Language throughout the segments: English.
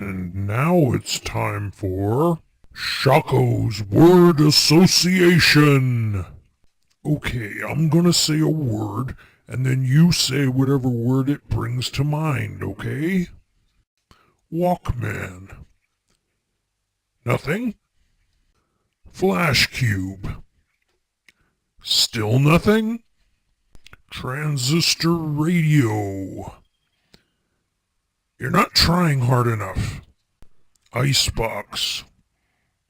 And now it's time for Shocko's Word Association. Okay, I'm gonna say a word, and then you say whatever word it brings to mind, okay? Walkman. Nothing? Flash cube. Still nothing? Transistor radio. You're not trying hard enough. Icebox.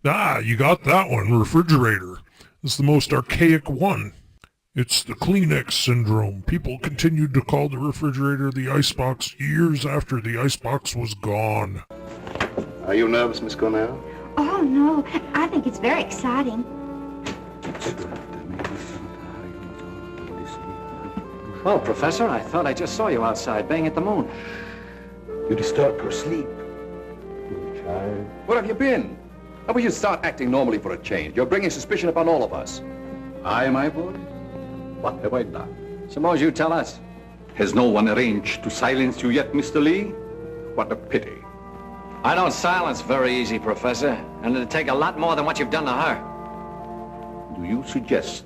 Ah, you got that one. Refrigerator. It's the most archaic one. It's the Kleenex syndrome. People continued to call the refrigerator the icebox years after the icebox was gone. Are you nervous, Miss Cornell? Oh, no. I think it's very exciting. Well, Professor, I thought I just saw you outside baying at the moon. You disturb her sleep. Child. Where have you been? How will you start acting normally for a change? You're bringing suspicion upon all of us. I, my boy? What have I done? Suppose you tell us. Has no one arranged to silence you yet, Mr. Lee? What a pity. I don't silence very easy, Professor, and it'd take a lot more than what you've done to her. Do you suggest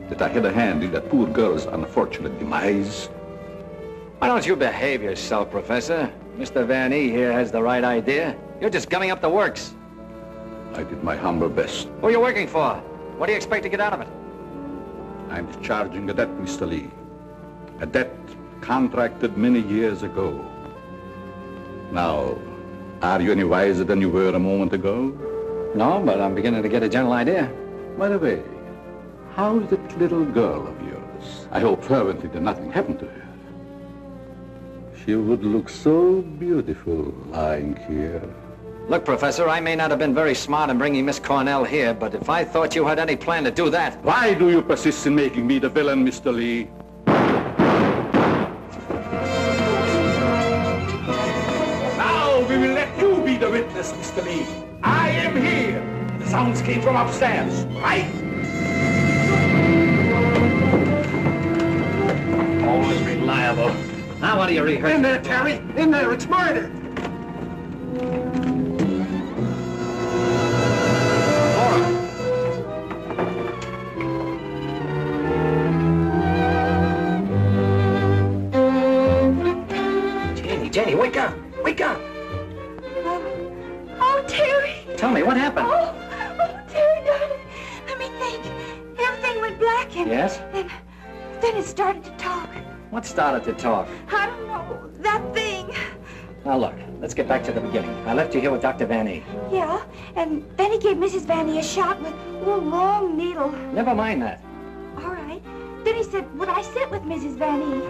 that I had a hand in that poor girl's unfortunate demise? Why don't you behave yourself, Professor? Mr. Van E here has the right idea. You're just gumming up the works. I did my humble best. Who are you working for? What do you expect to get out of it? I'm discharging a debt, Mr. Lee. A debt contracted many years ago. Now, are you any wiser than you were a moment ago? No, but I'm beginning to get a general idea. By the way, how's that little girl of yours? I hope fervently that nothing happened to her. She would look so beautiful lying here. Look, Professor, I may not have been very smart in bringing Miss Cornell here, but if I thought you had any plan to do that... Why do you persist in making me the villain, Mr. Lee? Now we will let you be the witness, Mr. Lee. I am here. The sounds came from upstairs, right? Always reliable. Now what are you rehearsing? In there, Terry. In there. It's murder. Jenny, wake up! Wake up! Oh, Terry. Tell me, what happened? Oh, Terry, darling. Let me think. Everything went black and... Yes? Then it started to talk. What started to talk? I don't know. That thing. Now look, let's get back to the beginning. I left you here with Dr. Van E. Yeah, and then he gave Mrs. Vanny a shot with a long needle. Never mind that. All right. Then he said, would I sit with Mrs. Vanny?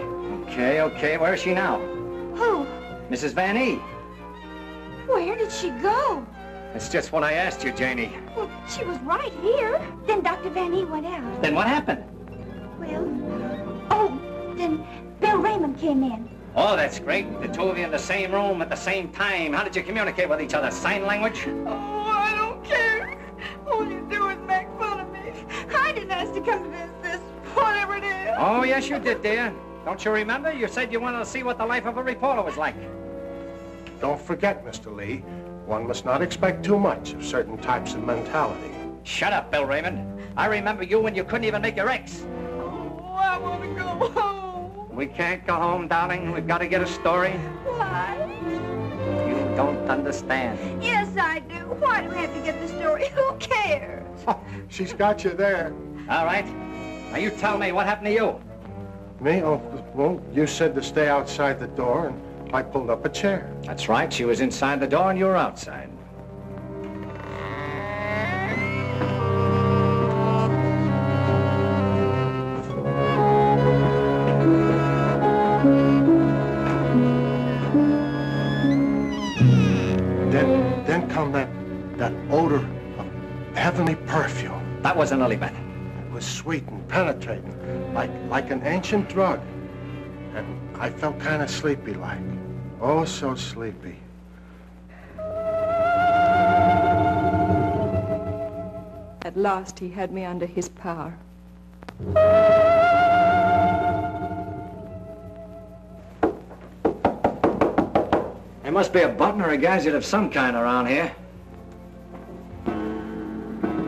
Okay. Where is she now? Who? Mrs. Van E. Where did she go? That's just what I asked you, Janie. Well, she was right here. Then Dr. Van E went out. Then what happened? Then Bill Raymond came in. Oh, that's great. The two of you in the same room at the same time. How did you communicate with each other? Sign language? Oh, I don't care. All you do is make fun of me. I didn't ask to come to this, whatever it is. Oh, yes, you did, dear. Don't you remember? You said you wanted to see what the life of a reporter was like. Don't forget, Mr. Lee, one must not expect too much of certain types of mentality. Shut up, Bill Raymond. I remember you when you couldn't even make your X. Oh, I want to go home. We can't go home, darling. We've got to get a story. Why? You don't understand. Yes, I do. Why do we have to get the story? Who cares? She's got you there. All right. Now you tell me, what happened to you? Me? Oh, well, you said to stay outside the door, and I pulled up a chair. That's right. She was inside the door and you were outside. Then come that odor of heavenly perfume. That was an early bet. It was sweet and penetrating, like an ancient drug. And I felt kind of sleepy-like. Oh, so sleepy. At last, he had me under his power. There must be a button or a gadget of some kind around here.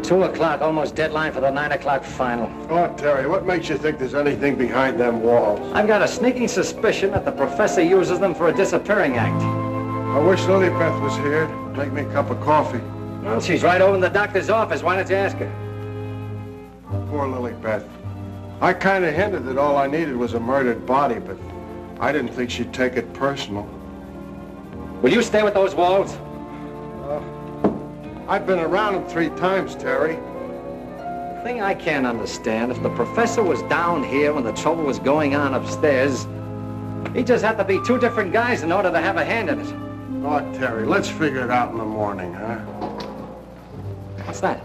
2 o'clock, almost deadline for the 9 o'clock final. Oh, Terry, what makes you think there's anything behind them walls? I've got a sneaking suspicion that the professor uses them for a disappearing act. I wish Lilybeth was here. Make me a cup of coffee. Well, she's right over in the doctor's office. Why don't you ask her? Poor Lilybeth. I kind of hinted that all I needed was a murdered body, but I didn't think she'd take it personal. Will you stay with those walls? I've been around them 3 times, Terry. The thing I can't understand, if the professor was down here when the trouble was going on upstairs, he just had to be 2 different guys in order to have a hand in it. Oh, Terry, let's figure it out in the morning, huh? What's that?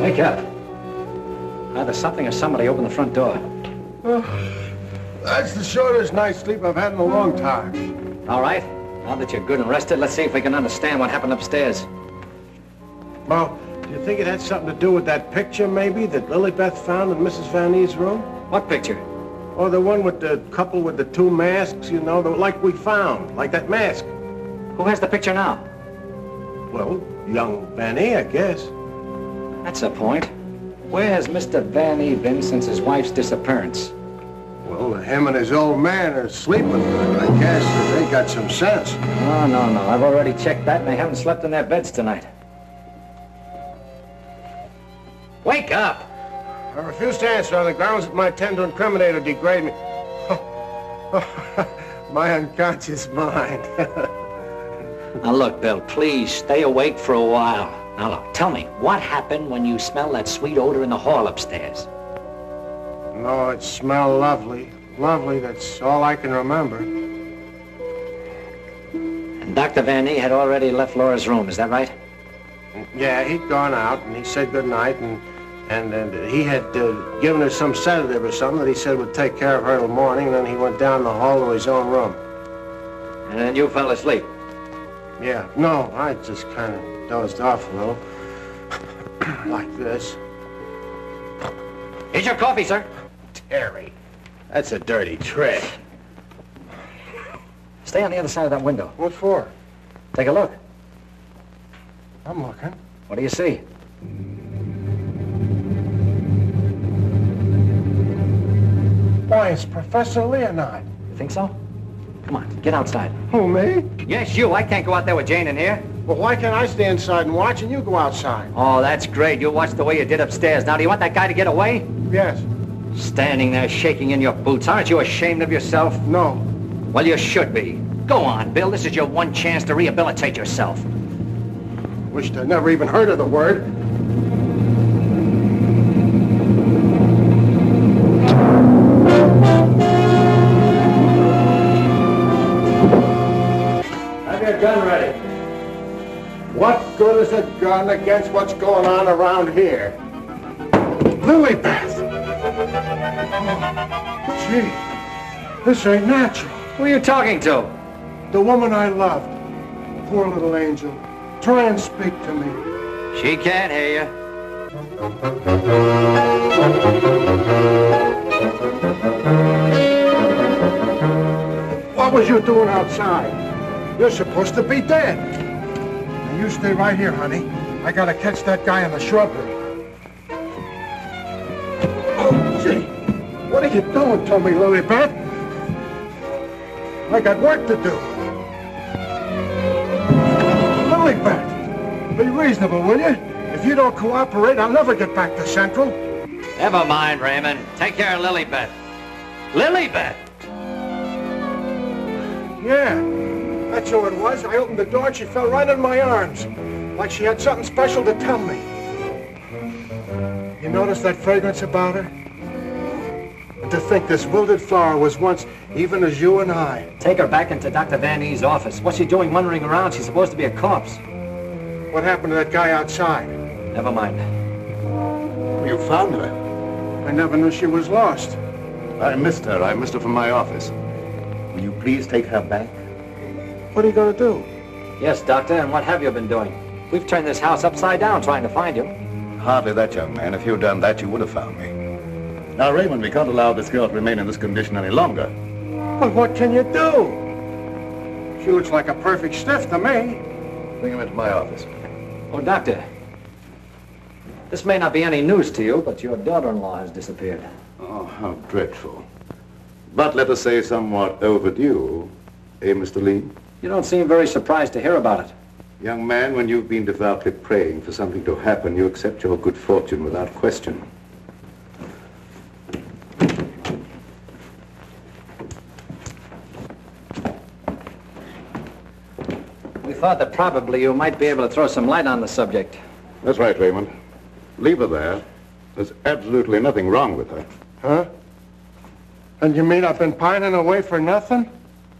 Wake up. Either something or somebody opened the front door. That's the shortest night's sleep I've had in a long time. All right. Now that you're good and rested, let's see if we can understand what happened upstairs. Well, do you think it had something to do with that picture, maybe, that Lilybeth found in Mrs. Van Ee's room? What picture? Or the one with the couple with the 2 masks, you know, like we found, like that mask. Who has the picture now? Well, young Van E, I guess. That's the point. Where has Mr. Van E been since his wife's disappearance? Well, him and his old man are sleeping good. I guess they got some sense. No. I've already checked that, and they haven't slept in their beds tonight. Wake up! I refuse to answer on the grounds that my attempt to incriminate or degrade me. My unconscious mind. Now look, Bill, please stay awake for a while. Now look, tell me, what happened when you smelled that sweet odor in the hall upstairs? No, it smelled lovely. Lovely, that's all I can remember. And Dr. Van E had already left Laura's room, is that right? Yeah, he'd gone out, and he said goodnight, and he had given her some sedative or something that he said would take care of her till morning, and then he went down the hall to his own room. And then you fell asleep. Yeah, no, I just kind of dozed off a little. Like this. Here's your coffee, sir. Terry, that's a dirty trick. Stay on the other side of that window. What for? Take a look. I'm looking. What do you see? Why, it's Professor Leonard. You think so? Come on, get outside. Who, me? Yes, you. I can't go out there with Jane in here. Well, why can't I stay inside and watch and you go outside? Oh, that's great. You watch the way you did upstairs. Now, do you want that guy to get away? Yes. Standing there shaking in your boots. Aren't you ashamed of yourself? No. Well, you should be. Go on, Bill. This is your one chance to rehabilitate yourself. Wished I'd never even heard of the word. Have your gun ready. What good is a gun against what's going on around here? Lilybeth! Oh, gee, this ain't natural. Who are you talking to? The woman I loved. Poor little angel. Try and speak to me. She can't hear you. What was you doing outside? You're supposed to be dead. Now you stay right here, honey. I gotta catch that guy in the shrubbery. Oh, gee. What are you doing to me, Lilybeth? I got work to do. Lilybeth, be reasonable, will you? If you don't cooperate, I'll never get back to Central. Never mind, Raymond. Take care of Lilybeth. Lilybeth! Yeah, that's who it was. I opened the door and she fell right in my arms. Like she had something special to tell me. You notice that fragrance about her? And to think this wilted flower was once even as you and I. Take her back into Dr. Van E's office. What's she doing wandering around? She's supposed to be a corpse. What happened to that guy outside? Never mind. You found her. I never knew she was lost. I missed her. I missed her from my office. Will you please take her back? What are you going to do? Yes, Doctor, and what have you been doing? We've turned this house upside down trying to find you. Hardly that, young man. If you'd done that, you would have found me. Now, Raymond, we can't allow this girl to remain in this condition any longer. But what can you do? She looks like a perfect stiff to me. Bring him into my office. Oh, Doctor, this may not be any news to you, but your daughter-in-law has disappeared. Oh, how dreadful. But let us say somewhat overdue, eh, Mr. Lee? You don't seem very surprised to hear about it. Young man, when you've been devoutly praying for something to happen, you accept your good fortune without question. We thought that probably you might be able to throw some light on the subject. That's right, Raymond. Leave her there. There's absolutely nothing wrong with her. Huh? And you mean I've been pining away for nothing?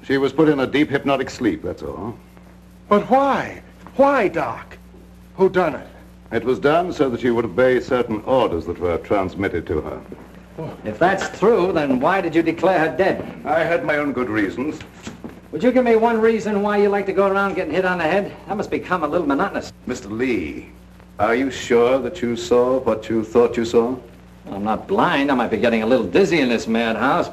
She was put in a deep hypnotic sleep, that's all. But why? Why, Doc? Who done it? It was done so that she would obey certain orders that were transmitted to her. If that's true, then why did you declare her dead? I had my own good reasons. Would you give me one reason why you like to go around getting hit on the head? That must become a little monotonous. Mr. Lee, are you sure that you saw what you thought you saw? I'm not blind. I might be getting a little dizzy in this madhouse.